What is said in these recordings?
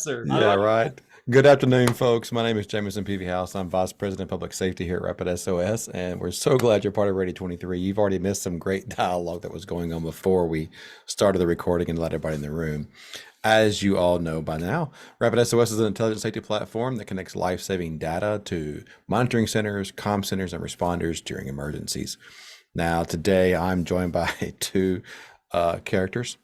Sir. Yeah, right. Good afternoon, folks. My name is Jamison Peevyhouse. I'm Vice President of Public Safety here at RapidSOS, and we're so glad you're part of Ready23. You've already missed some great dialogue that was going on before we started the recording and let everybody in the room. As you all know by now, RapidSOS is an intelligent safety platform that connects life-saving data to monitoring centers, comm centers, and responders during emergencies. Now, today I'm joined by two characters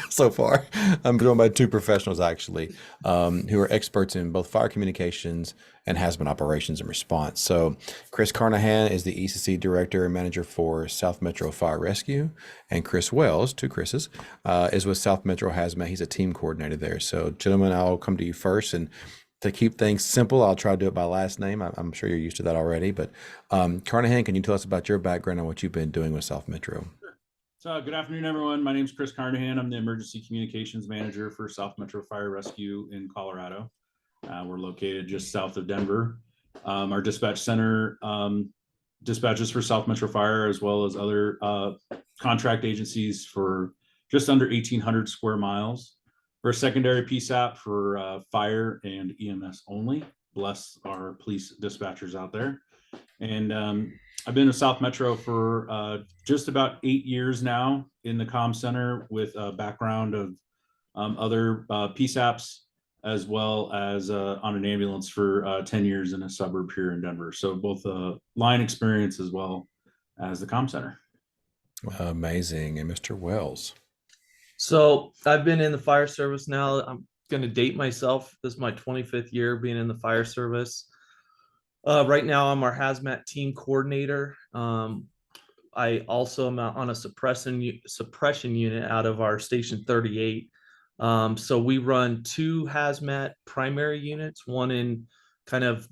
so far. I'm joined by two professionals actually, who are experts in both fire communications and hazmat operations and response. So, Chris Carnahan is the ECC Director and Manager for South Metro Fire Rescue, and Chris Wells, two Chris's, is with South Metro Hazmat. He's a team coordinator there. So, gentlemen, I'll come to you first, and to keep things simple, I'll try to do it by last name. I'm sure you're used to that already, but Carnahan, can you tell us about your background and what you've been doing with South Metro? So good afternoon, everyone. My name is Chris Carnahan. I'm the Emergency Communications Manager for South Metro Fire Rescue in Colorado. We're located just south of Denver. Our dispatch center dispatches for South Metro Fire as well as other contract agencies for just under 1,800 square miles. We're a secondary PSAP for fire and EMS only. Bless our police dispatchers out there. And I've been with South Metro for just about 8 years now in the comm center with a background of other PSAPs as well as on an ambulance for 10 years in a suburb here in Denver. So both line experience as well as the comm center. Amazing. And Mr. Wells. So I've been in the fire service now. I'm going to date myself. This is my 25th year being in the fire service. Right now, I'm our hazmat team coordinator. I also am on a suppression unit out of our station 38. So we run two hazmat primary units, one in kind of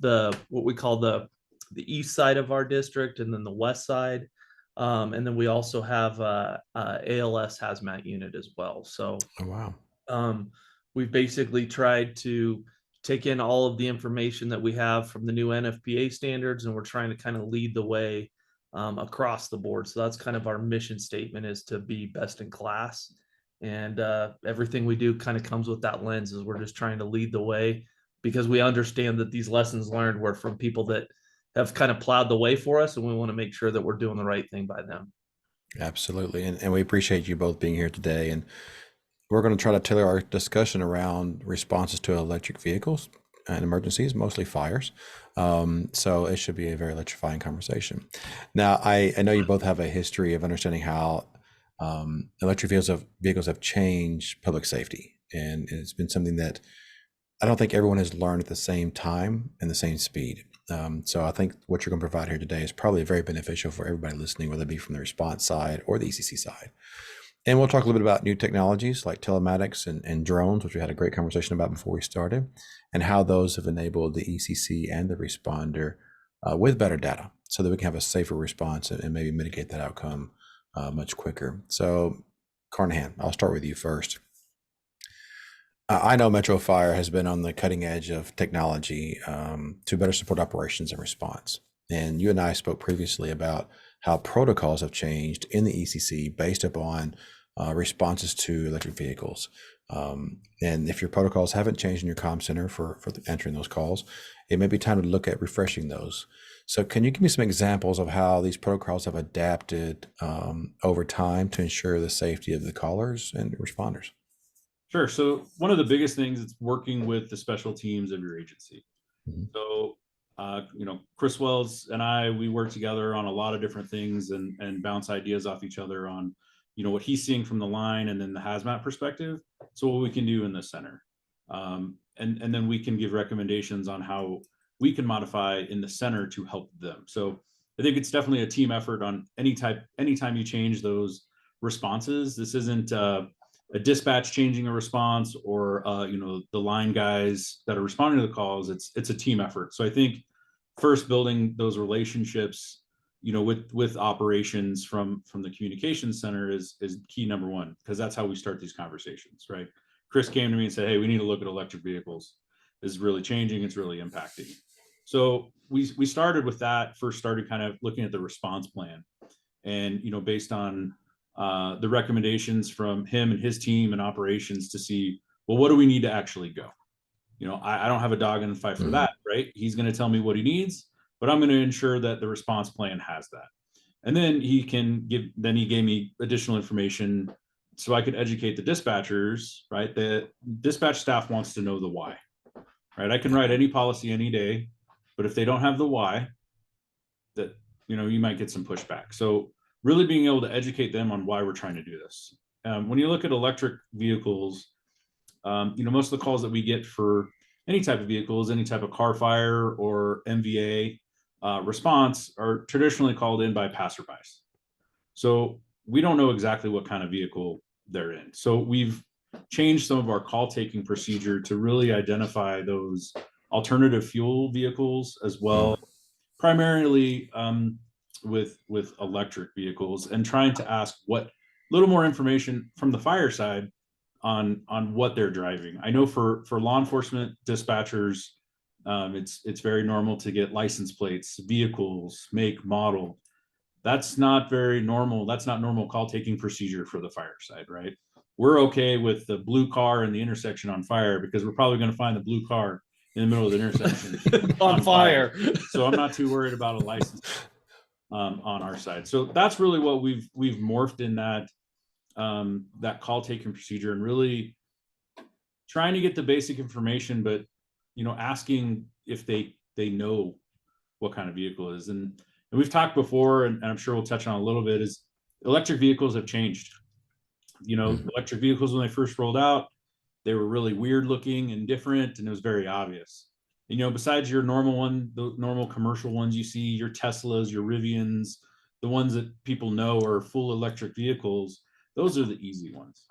what we call the east side of our district, and then the west side. And then we also have a ALS hazmat unit as well. So, oh, wow. We've basically tried to take in all of the information that we have from the new NFPA standards, and we're trying to kind of lead the way across the board. So that's kind of our mission statement, is to be best in class. And everything we do kind of comes with that lens, is we're just trying to lead the way, because we understand that these lessons learned were from people that have kind of plowed the way for us, and we want to make sure that we're doing the right thing by them. Absolutely. And we appreciate you both being here today. And we're going to try to tailor our discussion around responses to electric vehicles and emergencies, mostly fires. So it should be a very electrifying conversation. Now, I know you both have a history of understanding how electric vehicles have changed public safety. And it's been something that I don't think everyone has learned at the same time and the same speed. So I think what you're going to provide here today is probably very beneficial for everybody listening, whether it be from the response side or the ECC side. And we'll talk a little bit about new technologies like telematics and drones, which we had a great conversation about before we started, and how those have enabled the ECC and the responder with better data so that we can have a safer response and maybe mitigate that outcome much quicker. So, Carnahan, I'll start with you first. I know Metro Fire has been on the cutting edge of technology to better support operations and response. And you and I spoke previously about how protocols have changed in the ECC based upon responses to electric vehicles. And if your protocols haven't changed in your comm center for answering those calls, it may be time to look at refreshing those. So can you give me some examples of how these protocols have adapted over time to ensure the safety of the callers and responders? Sure. So one of the biggest things is working with the special teams of your agency. Mm-hmm. So Chris Wells and we work together on a lot of different things and bounce ideas off each other on, what he's seeing from the line and then the hazmat perspective. So what we can do in the center. And then we can give recommendations on how we can modify in the center to help them. So I think it's definitely a team effort on anytime you change those responses. This isn't a dispatch changing a response or the line guys that are responding to the calls. It's a team effort. So I think first building those relationships with operations from the communications center is key number one, because that's how we start these conversations, right? Chris came to me and said, hey, we need to look at electric vehicles. This is really changing, it's really impacting. So we started with that, first started kind of looking at the response plan, and based on the recommendations from him and his team and operations to see, well, what do we need to actually go? I don't have a dog in the fight for that, right? He's going to tell me what he needs, but I'm going to ensure that the response plan has that. And then he gave me additional information so I could educate the dispatchers, right? The dispatch staff wants to know the why, right? I can write any policy any day, but if they don't have the why, that, you might get some pushback. So really being able to educate them on why we're trying to do this. When you look at electric vehicles, most of the calls that we get for any type of vehicles, any type of car fire or MVA response are traditionally called in by passerbys. So we don't know exactly what kind of vehicle they're in. So we've changed some of our call taking procedure to really identify those alternative fuel vehicles as well, primarily with electric vehicles, and trying to ask what little more information from the fire side on what they're driving. I know for law enforcement dispatchers, it's very normal to get license plates, vehicles, make, model. That's not very normal. That's not normal call taking procedure for the fire side, right? We're okay with the blue car in the intersection on fire because we're probably going to find the blue car in the middle of the intersection on fire. So I'm not too worried about a license on our side. So that's really what we've morphed in that call taking procedure, and really trying to get the basic information, but asking if they know what kind of vehicle it is. And we've talked before, and I'm sure we'll touch on a little bit, is electric vehicles have changed. Electric vehicles, when they first rolled out, they were really weird looking and different, and it was very obvious. Besides your normal one, the normal commercial ones you see, your Teslas, your Rivians, the ones that people know are full electric vehicles, those are the easy ones,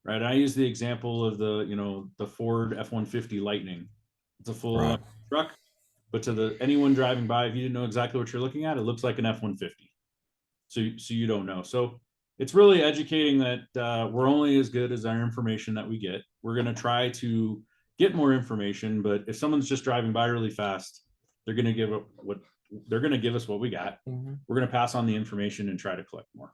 right? I use the example of the Ford F-150 Lightning. It's a full truck, but to anyone driving by, if you didn't know exactly what you're looking at, it looks like an F-150. So you don't know. So it's really educating that we're only as good as our information that we get. We're going to try to get more information, but if someone's just driving by really fast, they're going to give us what we got. We're going to pass on the information and try to collect more.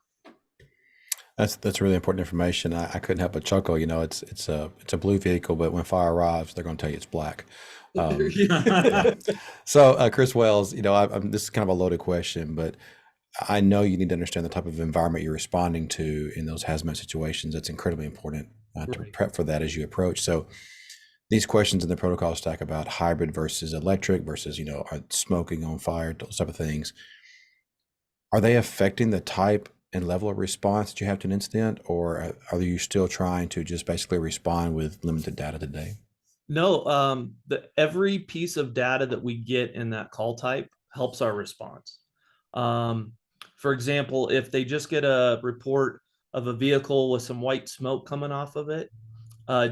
That's really important information. I couldn't help but chuckle. It's a blue vehicle, but when fire arrives, they're going to tell you it's black. Yeah. So, Chris Wells, this is kind of a loaded question, but I know you need to understand the type of environment you're responding to in those hazmat situations. That's incredibly important to prep for that as you approach. So, these questions in the protocol stack about hybrid versus electric versus, smoking on fire, those type of things, are they affecting the type and level of response that you have to an incident, or are you still trying to just basically respond with limited data today? No, every piece of data that we get in that call type helps our response. For example, if they just get a report of a vehicle with some white smoke coming off of it,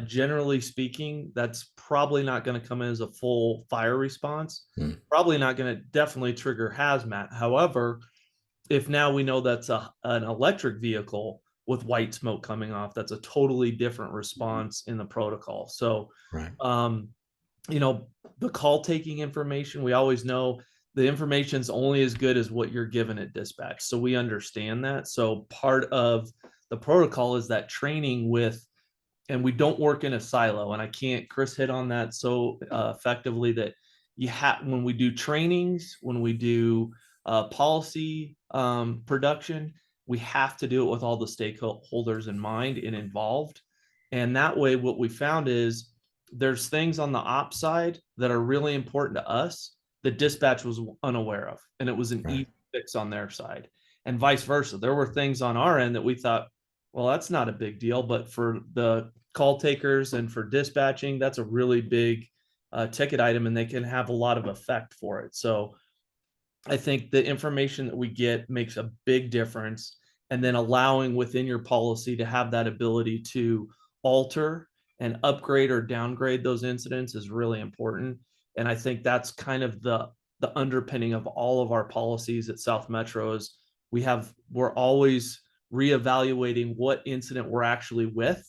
generally speaking, that's probably not going to come in as a full fire response. Probably not going to definitely trigger hazmat. However, if now we know that's an electric vehicle with white smoke coming off, that's a totally different response in the protocol. So, the call taking information, we always know the information's only as good as what you're given at dispatch. So we understand that. So part of the protocol is that training and we don't work in a silo. And Chris hit on that so effectively, that when we do trainings, when we do policy production, we have to do it with all the stakeholders in mind and involved. And that way, what we found is there's things on the ops side that are really important to us that dispatch was unaware of, and it was an easy fix on their side, and vice versa. There were things on our end that we thought, well, that's not a big deal, but for the call takers and for dispatching, that's a really big ticket item, and they can have a lot of effect for it. So I think the information that we get makes a big difference, and then allowing within your policy to have that ability to alter and upgrade or downgrade those incidents is really important. And I think that's kind of the underpinning of all of our policies at South Metro is we're always reevaluating what incident we're actually with,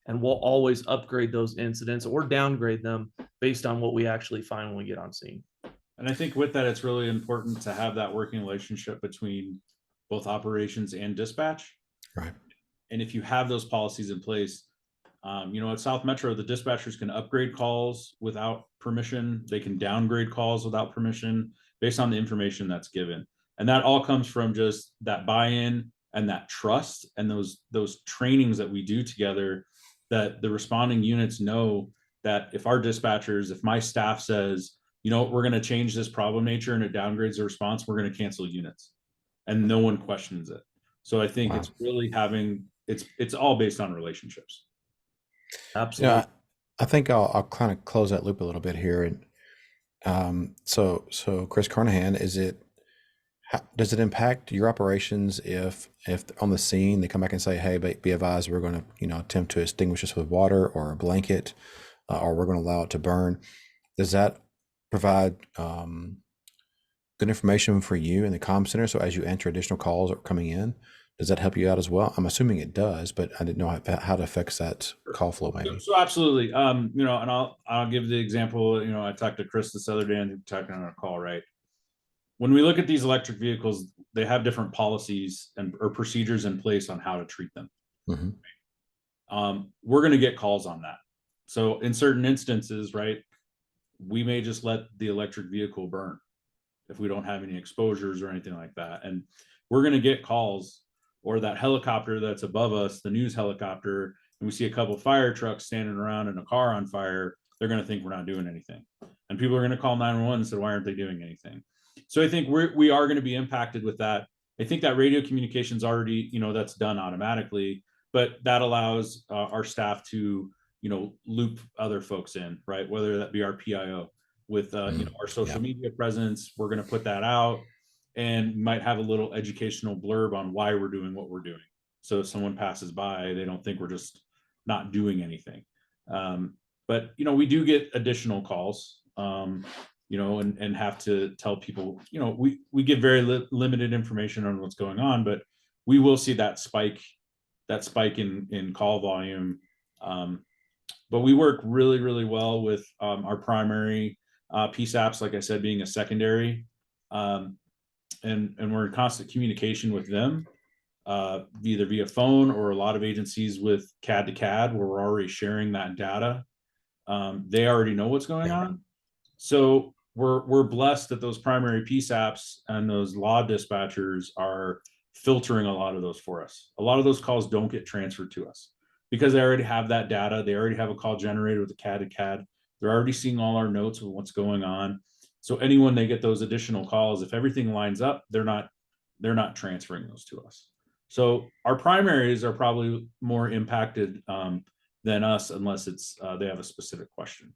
and we'll always upgrade those incidents or downgrade them based on what we actually find when we get on scene. And I think with that, it's really important to have that working relationship between both operations and dispatch. Right. And if you have those policies in place, At South Metro, the dispatchers can upgrade calls without permission. They can downgrade calls without permission based on the information that's given. And that all comes from just that buy-in and that trust and those trainings that we do together, that the responding units know that if our dispatchers, if my staff says, we're going to change this problem nature and it downgrades the response, we're going to cancel units, and no one questions it. So I think it's really it's all based on relationships. Absolutely. Yeah, I think I'll kind of close that loop a little bit here. And so Chris Carnahan, does it impact your operations if on the scene they come back and say, hey, be advised, we're going to attempt to extinguish this with water or a blanket, or we're going to allow it to burn? Does that provide good information for you in the comm center? So as you enter additional calls are coming in, does that help you out as well? I'm assuming it does, but I didn't know how it affects that call flow maybe. So absolutely. And I'll give the example, I talked to Chris this other day and talking on a call, right? When we look at these electric vehicles, they have different policies or procedures in place on how to treat them. Mm-hmm. We're going to get calls on that. So in certain instances, right, we may just let the electric vehicle burn if we don't have any exposures or anything like that. And we're going to get calls, or that helicopter that's above us, the news helicopter, and we see a couple of fire trucks standing around in a car on fire, they're going to think we're not doing anything. And people are going to call 911 and say, why aren't they doing anything? So I think we are going to be impacted with that. I think that radio communication's already, that's done automatically, but that allows our staff to, loop other folks in, right? Whether that be our PIO with, our social media presence, we're going to put that out and might have a little educational blurb on why we're doing what we're doing. So if someone passes by, they don't think we're just not doing anything. But, we do get additional calls, and have to tell people, we give very limited information on what's going on, but we will see that spike in call volume. But we work really, really well with our primary PSAPs, like I said, being a secondary, and we're in constant communication with them, either via phone or a lot of agencies with CAD to CAD, where we're already sharing that data. They already know what's going on. So we're blessed that those primary PSAPs and those law dispatchers are filtering a lot of those for us. A lot of those calls don't get transferred to us because they already have that data. They already have a call generated with the CAD to CAD. They're already seeing all our notes of what's going on. So anyone they get those additional calls, if everything lines up, they're not transferring those to us. So our primaries are probably more impacted than us, unless it's they have a specific question.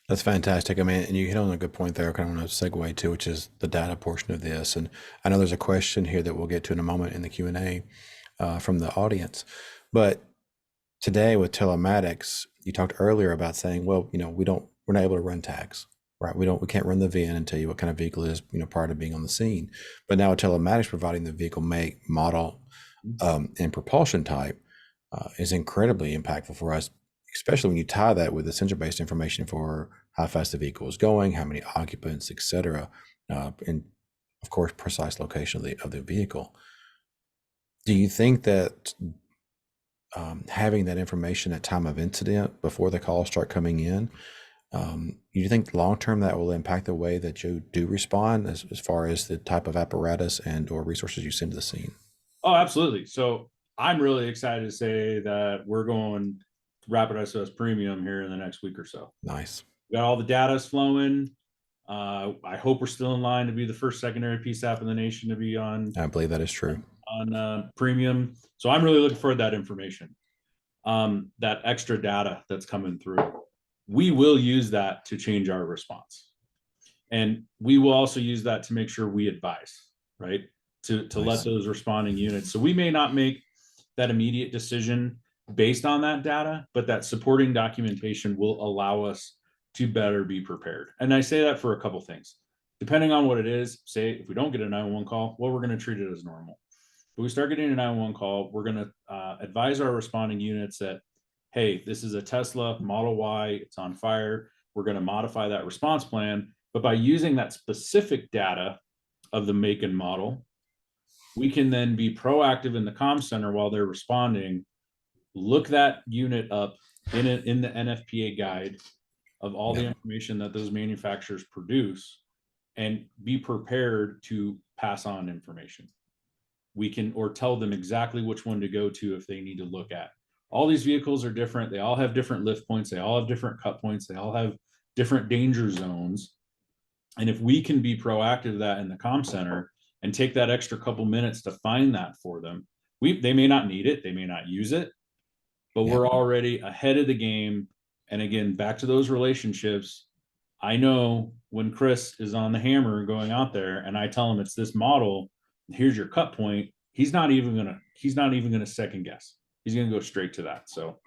That's fantastic. I mean, and you hit on a good point there. I kind of want to segue to, which is the data portion of this. And I know there's a question here that we'll get to in a moment in the Q&A from the audience. But today with telematics, you talked earlier about saying, well, we're not able to run tags, right? We can't run the VIN and tell you what kind of vehicle it is, prior to being on the scene. But now with telematics providing the vehicle make, model, and propulsion type is incredibly impactful for us, especially when you tie that with the sensor-based information for how fast the vehicle is going, how many occupants, etc., and of course, precise location of the vehicle. Do you think that having that information at time of incident before the calls start coming in, you think long-term that will impact the way that you do respond as far as the type of apparatus and or resources you send to the scene? Oh, absolutely. So I'm really excited to say that we're going RapidSOS Premium here in the next week or so. Nice. We got all the data's flowing. I hope we're still in line to be the first secondary PSAP in the nation to be on. I believe that is true. On Premium. So I'm really looking for that information, that extra data that's coming through. We will use that to change our response. And we will also use that to make sure we advise, right? To Nice. Let those responding units. So we may not make that immediate decision based on that data, but that supporting documentation will allow us to better be prepared. And I say that for a couple things. Depending on what it is, say if we don't get a 911 call, well, we're going to treat it as normal. But we start getting a 911 call, we're going to advise our responding units that, hey, this is a Tesla Model Y, it's on fire. We're going to modify that response plan. But by using that specific data of the make and model, we can then be proactive in the comm center while they're responding look that unit up in the NFPA guide of all the Yeah. information that those manufacturers produce, and be prepared to pass on information. We can, or tell them exactly which one to go to if they need to look at. All these vehicles are different. They all have different lift points. They all have different cut points. They all have different danger zones. And if we can be proactive that in the comm center and take that extra couple minutes to find that for them, they may not need it, they may not use it, but Yeah. we're already ahead of the game. And again, back to those relationships. I know when Chris is on the hammer going out there and I tell him it's this model, here's your cut point, he's not even gonna second guess. He's gonna go straight to that. So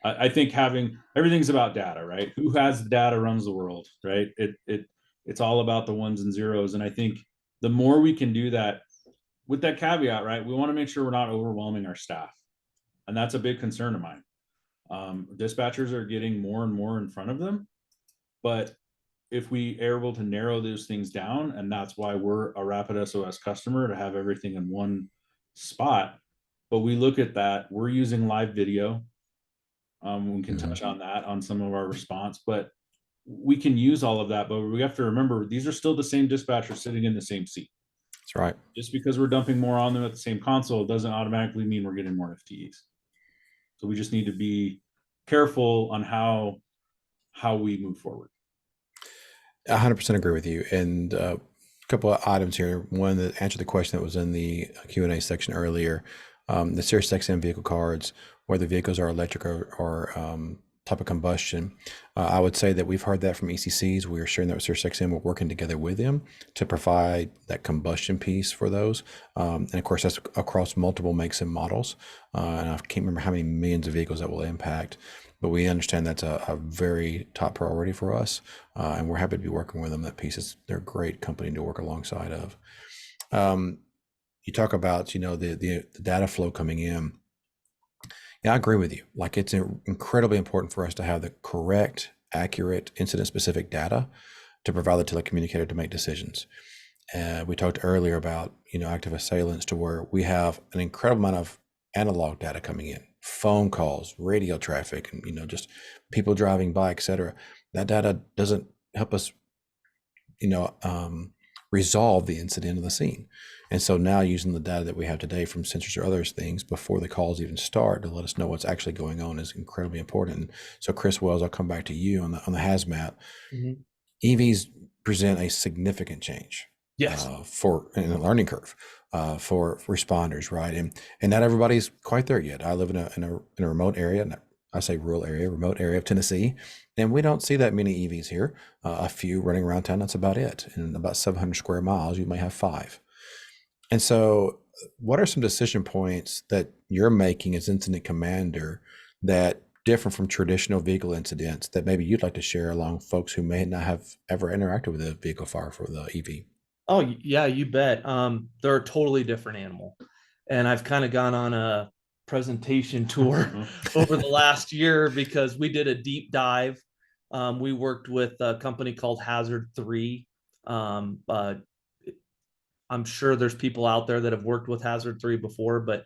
I think having, everything's about data, right? Who has the data runs the world, right? It's all about the ones and zeros. And I think the more we can do that, with that caveat, right? We want to make sure we're not overwhelming our staff. And that's a big concern of mine. Dispatchers are getting more and more in front of them, but if we are able to narrow those things down, and that's why we're a RapidSOS customer, to have everything in one spot. But we look at that, we're using live video. We can touch on that on some of our response, but we can use all of that. But we have to remember, these are still the same dispatchers sitting in the same seat. That's right. Just because we're dumping more on them at the same console doesn't automatically mean we're getting more FTEs. So we just need to be careful on how we move forward. 100% agree with you. And a couple of items here. One that answered the question that was in the Q&A section earlier. The Sirius XM vehicle cards, whether vehicles are electric or type of combustion. I would say that we've heard that from ECCs. We are sharing that with Sirius XM. We're working together with them to provide that combustion piece for those. And of course, that's across multiple makes and models. And I can't remember how many millions of vehicles that will impact, but we understand that's a very top priority for us. And we're happy to be working with them. That piece they're a great company to work alongside of. You talk about, the data flow coming in. Yeah, I agree with you. Like, it's incredibly important for us to have the correct, accurate, incident-specific data to provide the telecommunicator to make decisions. We talked earlier about, active assailants, to where we have an incredible amount of analog data coming in, phone calls, radio traffic, and, just people driving by, et cetera. That data doesn't help us, resolve the incident of the scene. And so now, using the data that we have today from sensors or other things before the calls even start to let us know what's actually going on is incredibly important. And so, Chris Wells, I'll come back to you on the Hazmat. Mm-hmm. EVs present a significant change. Yes. In a learning curve for responders, right? And not everybody's quite there yet. I live in a remote area, I say rural area, remote area of Tennessee, and we don't see that many EVs here. A few running around town, that's about it. In about 700 square miles, you may have 5. And so, what are some decision points that you're making as incident commander that different from traditional vehicle incidents that maybe you'd like to share along folks who may not have ever interacted with a vehicle fire for the EV? Oh yeah, you bet. They're a totally different animal. And I've kind of gone on a presentation tour over the last year because we did a deep dive. We worked with a company called Hazard3. I'm sure there's people out there that have worked with Hazard3 before, but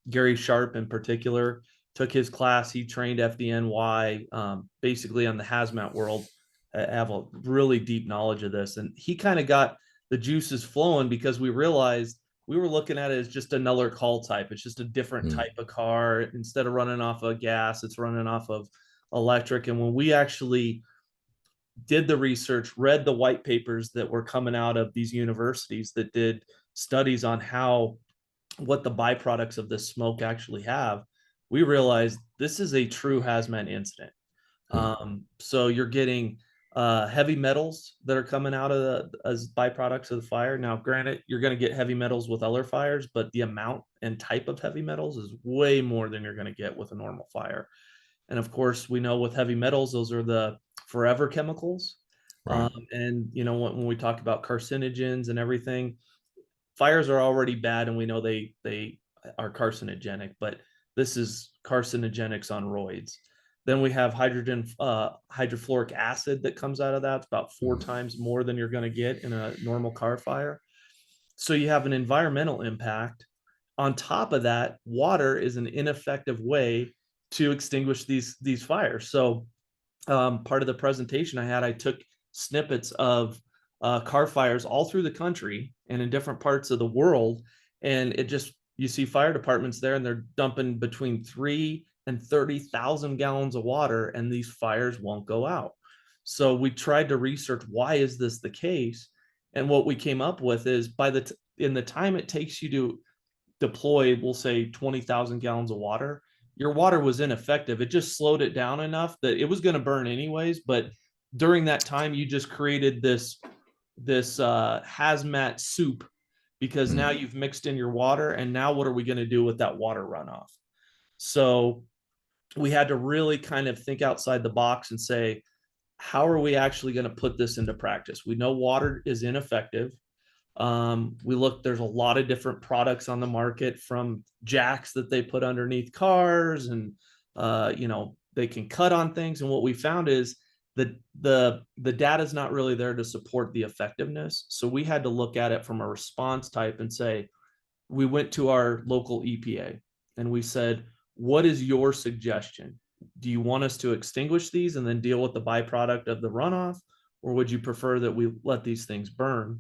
Gary Sharp in particular took his class. He trained FDNY basically on the hazmat world. I have a really deep knowledge of this. And he kind of got the juices flowing because we realized we were looking at it as just another call type. It's just a different type of car. Instead of running off of gas, it's running off of electric. And when we actually did the research, read the white papers that were coming out of these universities that did studies on what the byproducts of this smoke actually have, we realized this is a true hazmat incident. So you're getting heavy metals that are coming out of as byproducts of the fire. Now, granted, you're going to get heavy metals with other fires, but the amount and type of heavy metals is way more than you're going to get with a normal fire. And of course, we know with heavy metals, those are the forever chemicals. Right. And when we talk about carcinogens and everything, fires are already bad, and we know they are carcinogenic, but this is carcinogenics on roids. Then we have hydrofluoric acid that comes out of that. It's about 4 times more than you're going to get in a normal car fire. So you have an environmental impact on top of that, water is an ineffective way to extinguish these fires. So part of the presentation I had, I took snippets of car fires all through the country and in different parts of the world. And it just, you see fire departments there and they're dumping between 3 and 30,000 gallons of water, and these fires won't go out. So we tried to research, why is this the case? And what we came up with is in the time it takes you to deploy, we'll say 20,000 gallons of water, your water was ineffective. It just slowed it down enough that it was going to burn anyways. But during that time, you just created this hazmat soup, because now you've mixed in your water, and now what are we going to do with that water runoff? So we had to really kind of think outside the box and say, how are we actually going to put this into practice? We know water is ineffective. There's a lot of different products on the market, from jacks that they put underneath cars, and they can cut on things. And what we found is that the data is not really there to support the effectiveness. So we had to look at it from a response type and say, we went to our local EPA and we said, what is your suggestion? Do you want us to extinguish these and then deal with the byproduct of the runoff? Or would you prefer that we let these things burn?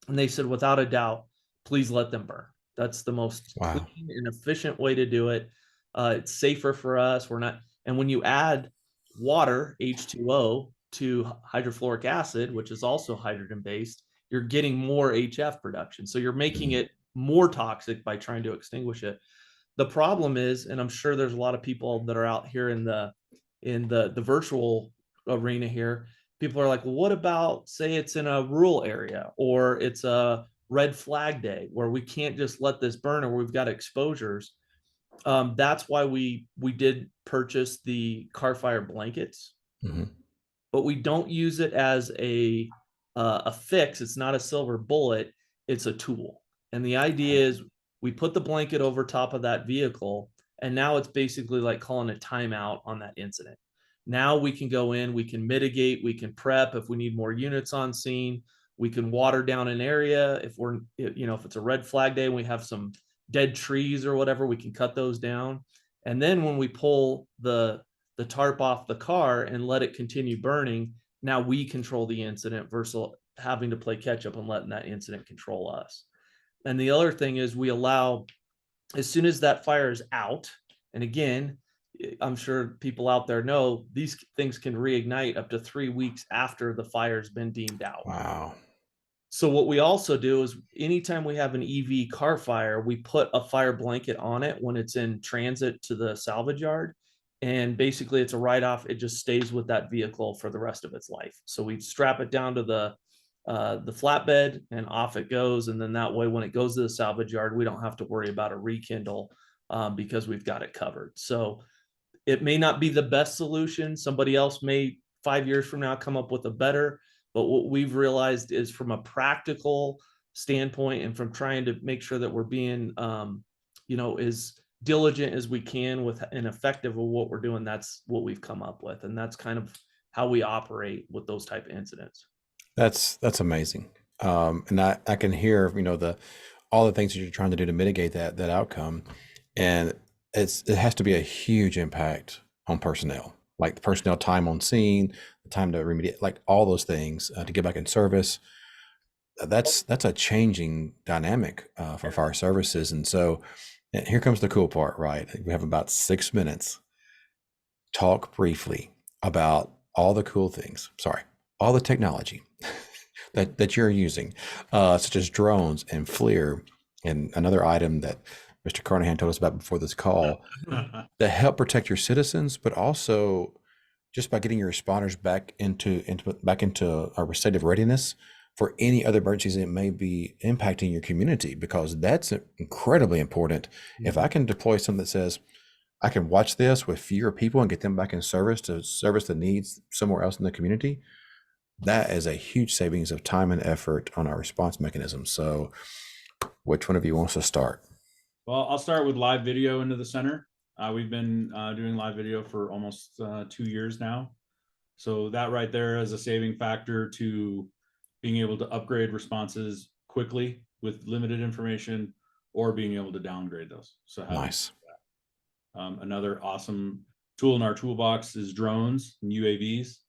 And they said, without a doubt, please let them burn. That's the most clean and efficient way to do it. It's safer for us. And when you add water, H2O, to hydrofluoric acid, which is also hydrogen based, you're getting more HF production. So you're making it more toxic by trying to extinguish it. The problem is, and I'm sure there's a lot of people that are out here in the virtual arena here, people are like, well, what about, say it's in a rural area, or it's a red flag day where we can't just let this burn, or we've got exposures. That's why we did purchase the car fire blankets, but we don't use it as a fix. It's not a silver bullet. It's a tool. And the idea is, we put the blanket over top of that vehicle, and now it's basically like calling a timeout on that incident. Now we can go in, we can mitigate, we can prep if we need more units on scene, we can water down an area. If it's a red flag day and we have some dead trees or whatever, we can cut those down. And then when we pull the tarp off the car and let it continue burning, now we control the incident versus having to play catch up and letting that incident control us. And the other thing is, we allow, as soon as that fire is out, and again, I'm sure people out there know these things can reignite up to 3 weeks after the fire's been deemed out. Wow. So what we also do is, anytime we have an EV car fire, we put a fire blanket on it when it's in transit to the salvage yard. And basically it's a write-off. It just stays with that vehicle for the rest of its life. So we strap it down to the flatbed and off it goes. And then that way, when it goes to the salvage yard, we don't have to worry about a rekindle because we've got it covered. So it may not be the best solution. Somebody else may 5 years from now come up with a better, but what we've realized is, from a practical standpoint and from trying to make sure that we're being, as diligent as we can with and effective with what we're doing, that's what we've come up with. And that's kind of how we operate with those type of incidents. That's amazing. And I can hear, all the things that you're trying to do to mitigate that outcome. And it has to be a huge impact on personnel, like the personnel time on scene, the time to remediate, like all those things to get back in service. That's a changing dynamic for fire services. And so, and here comes the cool part, right? We have about 6 minutes. Talk briefly about all the cool things. Sorry, all the technology that you're using, such as drones and FLIR, and another item that Mr. Carnahan told us about before this call, that help protect your citizens, but also just by getting your responders back into a state of readiness for any other emergencies that may be impacting your community, because that's incredibly important. If I can deploy something that says, I can watch this with fewer people and get them back in service to service the needs somewhere else in the community, that is a huge savings of time and effort on our response mechanism. So which one of you wants to start? Well, I'll start with live video into the center. We've been doing live video for almost 2 years now. So that right there is a saving factor to being able to upgrade responses quickly with limited information, or being able to downgrade those. So having Nice. another awesome tool in our toolbox is drones and UAVs.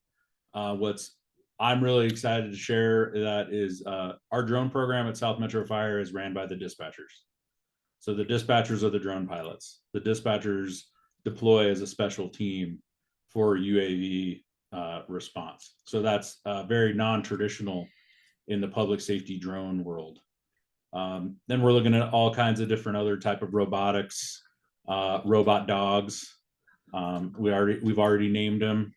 What's I'm really excited to share that is our drone program at South Metro Fire is ran by the dispatchers. So the dispatchers are the drone pilots. The dispatchers deploy as a special team for UAV response. So that's very non-traditional in the public safety drone world. Then we're looking at all kinds of different other type of robotics, robot dogs. We've already named them.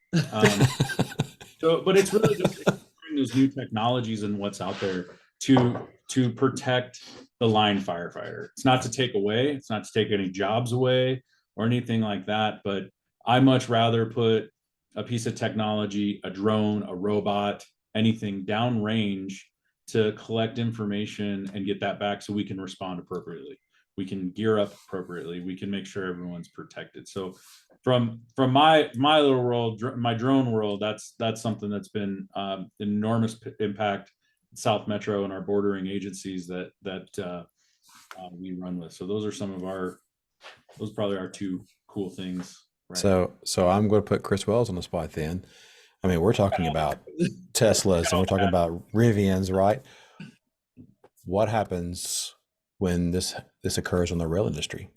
But it's really just exploring those new technologies and what's out there to protect the line firefighter. It's not to take away, it's not to take any jobs away or anything like that, but I much rather put a piece of technology, a drone, a robot, anything downrange to collect information and get that back so we can respond appropriately. We can gear up appropriately. We can make sure everyone's protected. So from my little world, my drone world, that's something that's been enormous impact in South Metro and our bordering agencies that we run with. So those are probably our two cool things. Right. So I'm going to put Chris Wells on the spot then. I mean, we're talking about Teslas and we're talking about Rivians, right? What happens when this occurs on the rail industry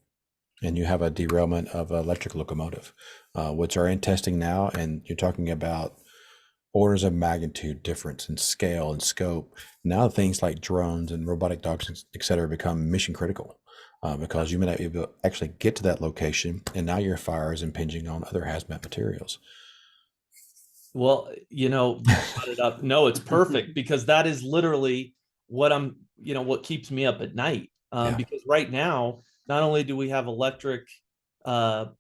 and you have a derailment of an electric locomotive, which are in testing now, and you're talking about orders of magnitude difference in scale and scope. Now things like drones and robotic dogs, et cetera, become mission critical because you may not be able to actually get to that location, and now your fire is impinging on other hazmat materials. Well, you brought it up. No, it's perfect because that is literally what what keeps me up at night. Because right now, not only do we have electric, rail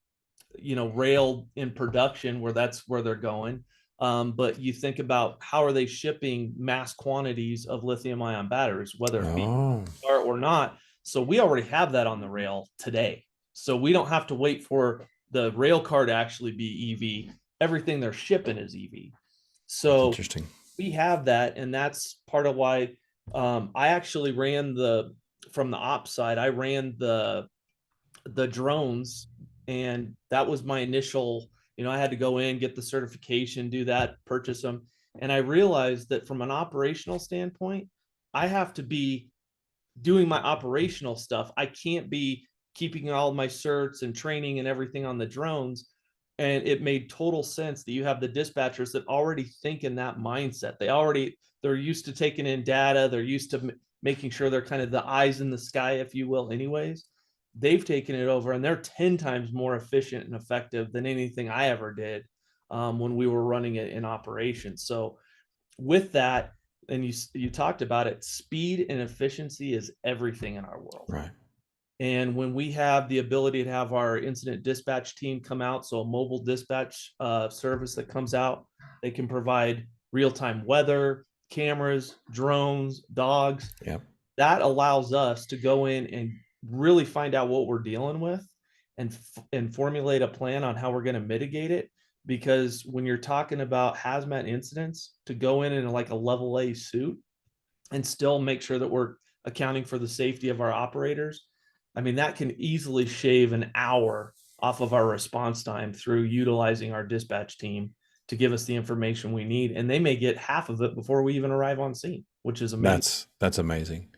in production that's where they're going. But you think about how are they shipping mass quantities of lithium ion batteries, whether it be or not. So we already have that on the rail today. So we don't have to wait for the rail car to actually be EV. Everything they're shipping is EV. So interesting. We have that, and that's part of why I actually ran from the ops side. I ran the drones, and that was my initial. I had to go in, get the certification, do that, purchase them, and I realized that from an operational standpoint, I have to be doing my operational stuff. I can't be keeping all my certs and training and everything on the drones. And it made total sense that you have the dispatchers that already think in that mindset. They're used to taking in data. They're used to making sure they're kind of the eyes in the sky, if you will, anyways. They've taken it over, and they're 10 times more efficient and effective than anything I ever did when we were running it in operations. So with that, and you talked about it, speed and efficiency is everything in our world. Right. And when we have the ability to have our incident dispatch team come out, so a mobile dispatch service that comes out, they can provide real-time weather, cameras, drones, dogs. Yep. That allows us to go in and really find out what we're dealing with and formulate a plan on how we're going to mitigate it. Because when you're talking about hazmat incidents, to go in like a level A suit and still make sure that we're accounting for the safety of our operators, I mean, that can easily shave an hour off of our response time through utilizing our dispatch team to give us the information we need. And they may get half of it before we even arrive on scene, which is amazing. That's amazing.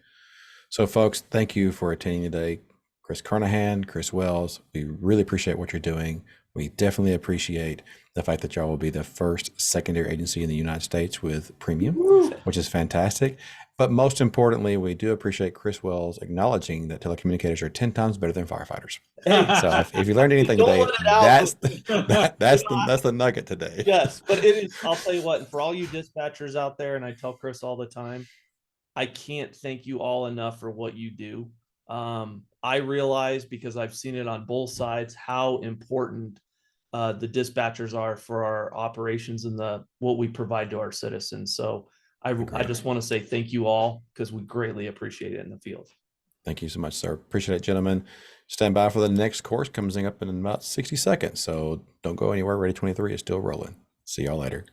So folks, thank you for attending today. Chris Carnahan, Chris Wells, we really appreciate what you're doing. We definitely appreciate the fact that y'all will be the first secondary agency in the United States with premium, which is fantastic. But most importantly, we do appreciate Chris Wells acknowledging that telecommunicators are 10 times better than firefighters. So if you learned anything today, that's the nugget today. Yes, but it is, I'll tell you what, for all you dispatchers out there, and I tell Chris all the time, I can't thank you all enough for what you do. I realize, because I've seen it on both sides, how important the dispatchers are for our operations and what we provide to our citizens. So I just want to say thank you all, because we greatly appreciate it in the field. Thank you so much, sir. Appreciate it, gentlemen. Stand by for the next course coming up in about 60 seconds. So don't go anywhere. Ready 23 is still rolling. See y'all later.